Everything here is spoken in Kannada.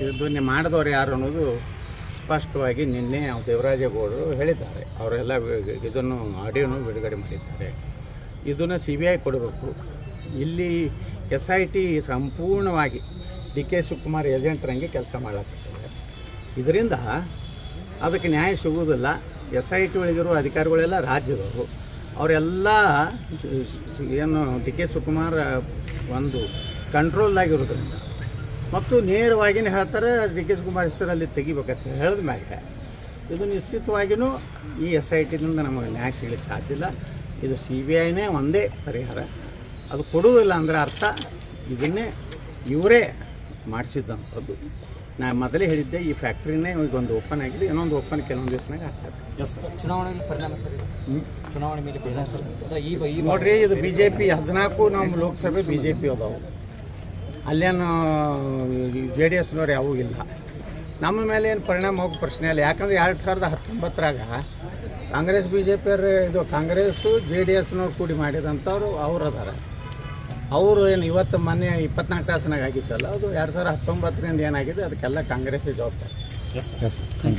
ಇದನ್ನೇ ಮಾಡಿದವರು ಯಾರು ಅನ್ನೋದು ಸ್ಪಷ್ಟವಾಗಿ ನಿನ್ನೆ ದೇವರಾಜೇಗೌಡರು ಹೇಳಿದ್ದಾರೆ. ಅವರೆಲ್ಲ ಇದನ್ನು ಆಡಿಯೋನು ಬಿಡುಗಡೆ ಮಾಡಿದ್ದಾರೆ. ಇದನ್ನು CBI ಕೊಡಬೇಕು. ಇಲ್ಲಿ SIT ಸಂಪೂರ್ಣವಾಗಿ DK ಶಿವಕುಮಾರ್ ಏಜೆಂಟ್ರಂಗೆ ಕೆಲಸ ಮಾಡಲಾಗ್ತದೆ. ಇದರಿಂದ ಅದಕ್ಕೆ ನ್ಯಾಯ ಸಿಗುವುದಿಲ್ಲ. SIT ಒಳಗಿರುವ ಅಧಿಕಾರಿಗಳೆಲ್ಲ ರಾಜ್ಯದವರು, ಅವರೆಲ್ಲ ಏನು DK ಶಿವಕುಮಾರ್ ಒಂದು ಕಂಟ್ರೋಲ್ದಾಗಿರೋದ್ರಿಂದ ಮತ್ತು ನೇರವಾಗಿಯೇ ಹೇಳ್ತಾರೆ DK ಶಿವಕುಮಾರ್ ಹೆಸರಲ್ಲಿ ತೆಗಿಬೇಕಂತ ಹೇಳಿದ ಮ್ಯಾಗೆ ಇದು ನಿಶ್ಚಿತವಾಗಿಯೂ ಈ SITನಿಂದ ನಮಗೆ ನ್ಯಾಯ ಸಿಗಲಿಕ್ಕೆ ಸಾಧ್ಯ ಇಲ್ಲ. ಇದು CBIನೇ ಒಂದೇ ಪರಿಹಾರ. ಅದು ಕೊಡುವುದಿಲ್ಲ ಅಂದರೆ ಅರ್ಥ ಇದನ್ನೇ ಇವರೇ ಮಾಡಿಸಿದ್ದಂಥದ್ದು. ನಾನು ಮೊದಲೇ ಹೇಳಿದ್ದೆ, ಈ ಫ್ಯಾಕ್ಟ್ರಿನೇ ಈಗ ಒಂದು ಓಪನ್ ಆಗಿದೆ, ಇನ್ನೊಂದು ಓಪನ್ ಕೆಲವೊಂದು ದಿವಸನಾಗ ಆಗ್ತದೆ. ಚುನಾವಣೆ ಪರಿಣಾಮ ಸರ್, ಚುನಾವಣೆ ಮೇಲೆ ಪರಿಣಾಮ ಸರ್. ನೋಡ್ರಿ, ಇದು BJP 14 ನಮ್ಮ ಲೋಕಸಭೆ BJP ಅದಾವು, ಅಲ್ಲೇನು JDSನವ್ರು ಯಾವೂ ಇಲ್ಲ. ನಮ್ಮ ಮೇಲೆ ಏನು ಪರಿಣಾಮ ಹೋಗೋ ಪ್ರಶ್ನೆ ಇಲ್ಲ. ಯಾಕಂದರೆ 2019ರಾಗ ಕಾಂಗ್ರೆಸ್ BJP ಇದು ಕಾಂಗ್ರೆಸ್ಸು JDSನವ್ರು ಕೂಡಿ ಮಾಡಿದಂಥವ್ರು ಅವ್ರು ಅದಾರ. ಅವರು ಏನು ಇವತ್ತು ಮೊನ್ನೆ 24 ತಾಸಿನಾಗ ಆಗಿದ್ದಲ್ಲ, ಅದು 2019ರಿಂದ ಏನಾಗಿದೆ ಅದಕ್ಕೆಲ್ಲ ಕಾಂಗ್ರೆಸ್ಸೇ ಜವಾಬ್ದಾರಿ. Yes thank you.